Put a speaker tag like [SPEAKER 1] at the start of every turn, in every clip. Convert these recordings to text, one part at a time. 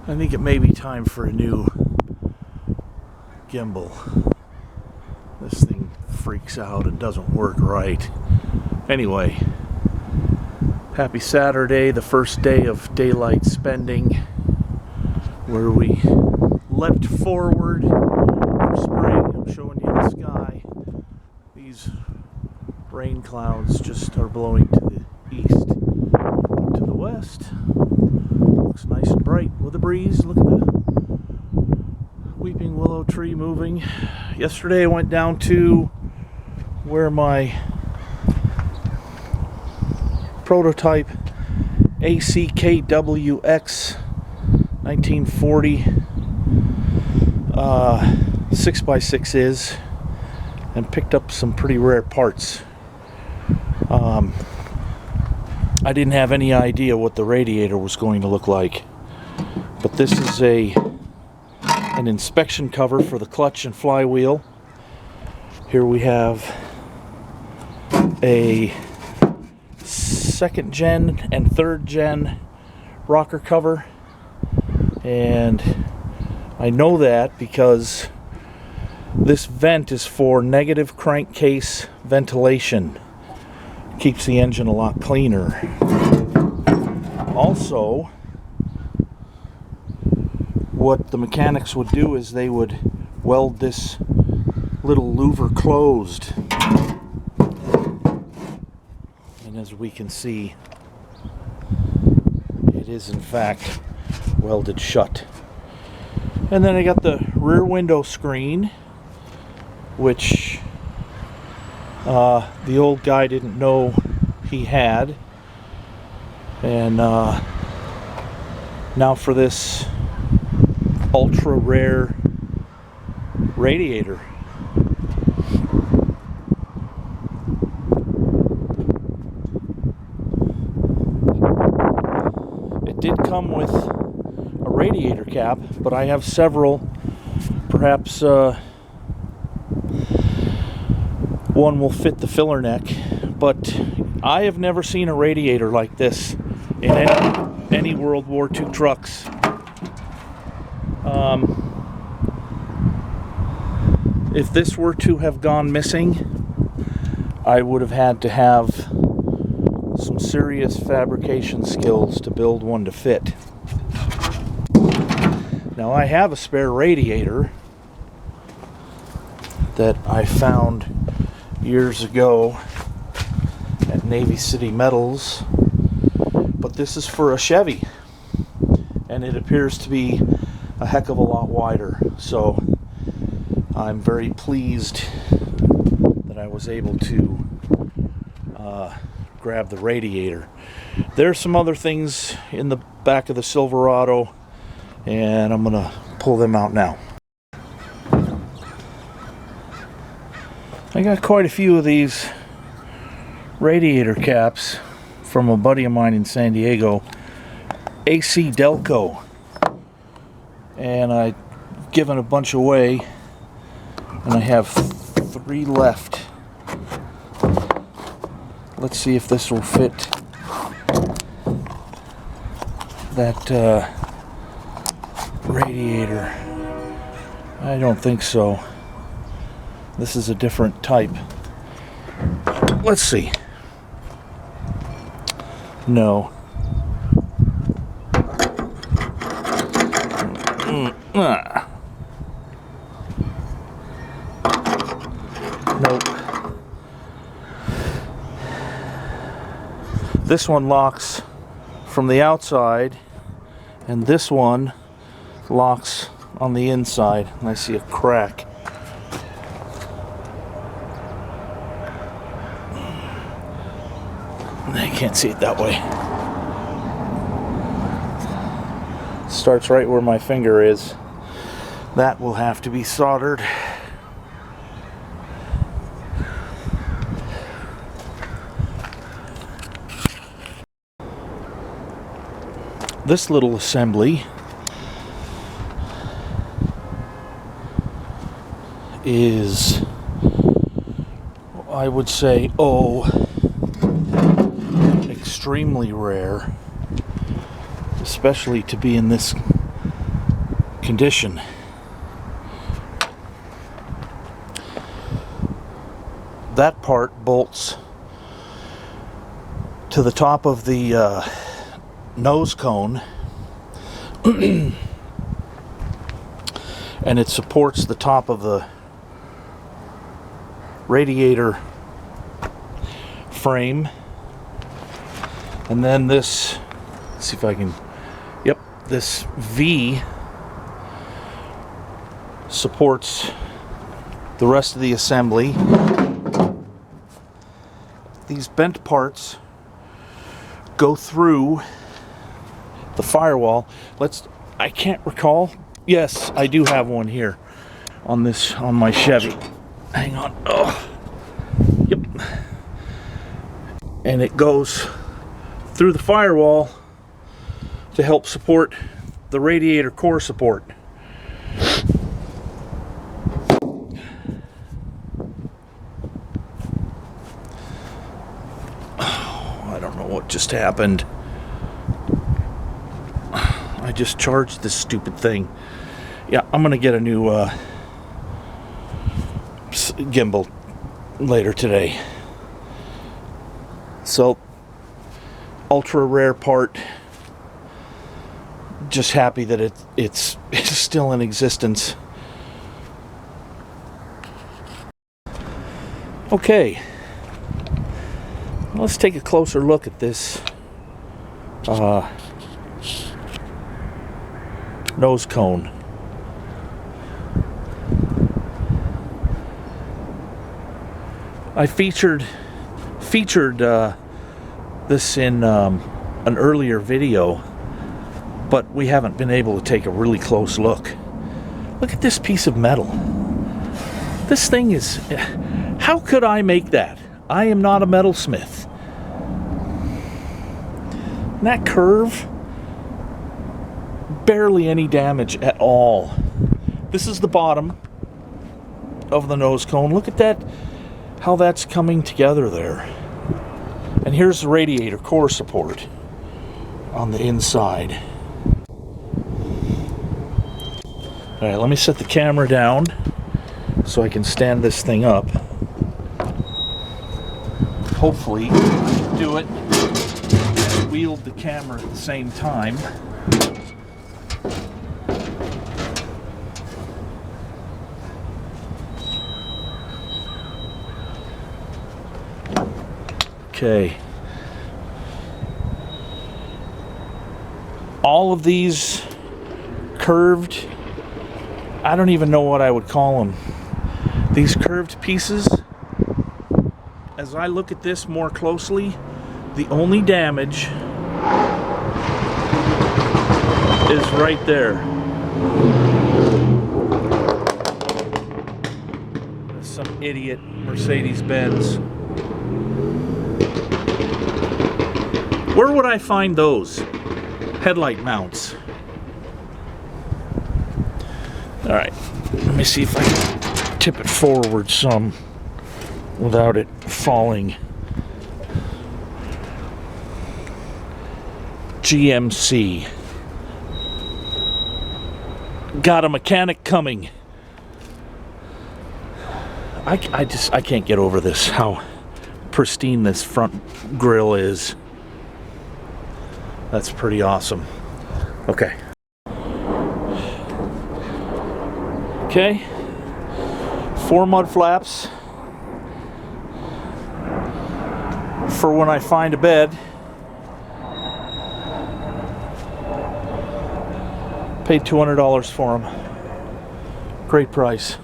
[SPEAKER 1] think it may be time for a new gimbal. This thing freaks out and doesn't work right. Anyway, happy Saturday, the first day of daylight spending, where we leapt forward for spring. I'm showing you the sky. These rain clouds just are blowing to the east, to the west. Looks nice and bright with a breeze. Look at the weeping willow tree moving. Yesterday I went down to where my prototype ACKWX 1940 6x6 is, and picked up some pretty rare parts. I didn't have any idea what the radiator was going to look like, but this is an inspection cover for the clutch and flywheel. Here we have a 2nd gen and 3rd gen rocker cover, and I know that because this vent is for negative crankcase ventilation. Keeps the engine a lot cleaner. Also, what the mechanics would do is they would weld this little louver closed, and as we can see, it is in fact welded shut. And then I got the rear window screen, which the old guy didn't know he had, and now for this ultra rare radiator. It did come with a radiator cap, but I have several. Perhaps one will fit the filler neck, but I have never seen a radiator like this in any World War II trucks. If this were to have gone missing, I would have had to have some serious fabrication skills to build one to fit. Now, I have a spare radiator that I found years ago at Navy City Metals, but this is for a Chevy, and it appears to be a heck of a lot wider, so I'm very pleased that I was able to grab the radiator. There's some other things in the back of the Silverado, and I'm gonna pull them out now. I got quite a few of these radiator caps from a buddy of mine in San Diego, AC Delco, and I've given a bunch away, and I have 3 left. Let's see if this will fit that radiator. I don't think so. This is a different type. Let's see. No. Nope. This one locks from the outside, and this one locks on the inside, and I see a crack. I can't see it that way. Starts right where my finger is. That will have to be soldered. This little assembly is, I would say, extremely rare. especially to be in this condition. That part bolts to the top of the nose cone, and it supports the top of the radiator frame. And then this, let's see if I can, yep, this V supports the rest of the assembly. These bent parts go through the firewall. I can't recall. Yes, I do have one here on my Chevy. Hang on. Oh. Yep. And it goes through the firewall to help support the radiator core support. I don't know what just happened. I just charged this stupid thing. Yeah, I'm gonna get a new gimbal later today. So, ultra rare part. Just happy that it's still in existence. Okay, let's take a closer look at this nose cone. I featured this in an earlier video, but we haven't been able to take a really close look. Look at this piece of metal. This thing is... How could I make that? I am not a metalsmith. And that curve, barely any damage at all. This is the bottom of the nose cone. Look at that, how that's coming together there. And here's the radiator core support on the inside. All right, let me set the camera down so I can stand this thing up. Hopefully, I can do it and wield the camera at the same time. Okay. All of these curved, I don't even know what I would call them. These curved pieces, as I look at this more closely, the only damage is right there. Some idiot Mercedes-Benz. Where would I find those headlight mounts? All right, let me see if I can tip it forward some without it falling. GMC. Got a mechanic coming. I can't get over this, how pristine this front grille is. That's pretty awesome. Okay. Okay. 4 mud flaps for when I find a bed. Paid $200 for them. Great price.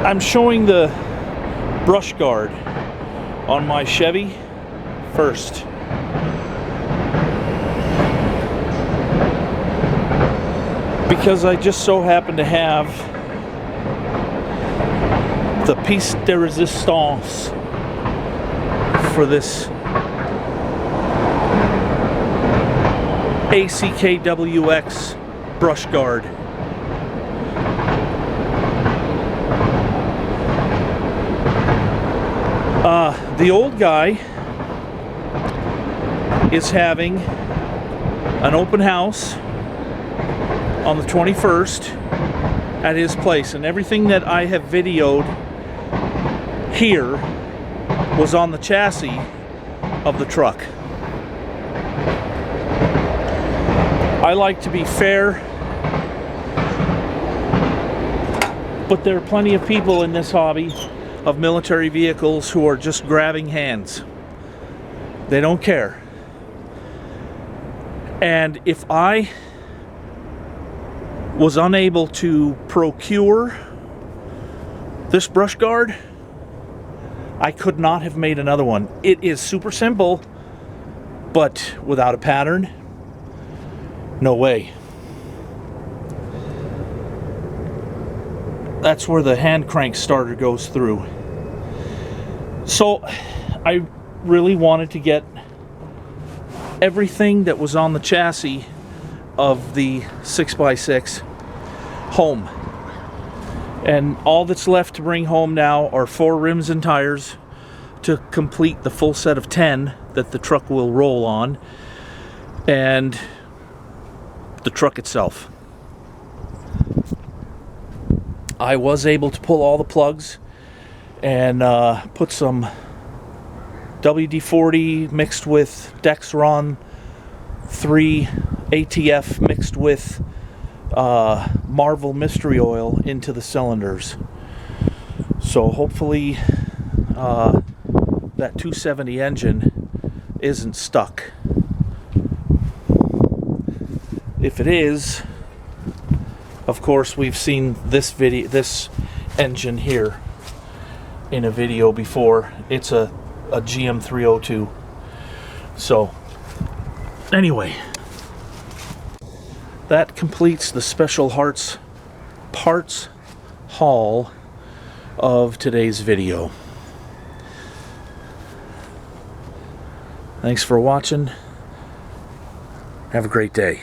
[SPEAKER 1] I'm showing the brush guard on my Chevy first. Because I just so happen to have the piece de resistance for this ACKWX brush guard. The old guy is having an open house on the 21st at his place, and everything that I have videoed here was on the chassis of the truck. I like to be fair, but there are plenty of people in this hobby of military vehicles who are just grabbing hands. They don't care. And if I was unable to procure this brush guard, I could not have made another one. It is super simple, but without a pattern, no way. That's where the hand crank starter goes through. So I really wanted to get everything that was on the chassis of the 6x6 home. And all that's left to bring home now are 4 rims and tires to complete the full set of 10 that the truck will roll on, and the truck itself. I was able to pull all the plugs and put some WD-40 mixed with Dexron 3 ATF mixed with Marvel Mystery Oil into the cylinders. So hopefully that 270 engine isn't stuck. If it is, of course, we've seen this engine here in a video before. It's a GM302. So anyway, that completes the special parts haul of today's video. Thanks for watching. Have a great day.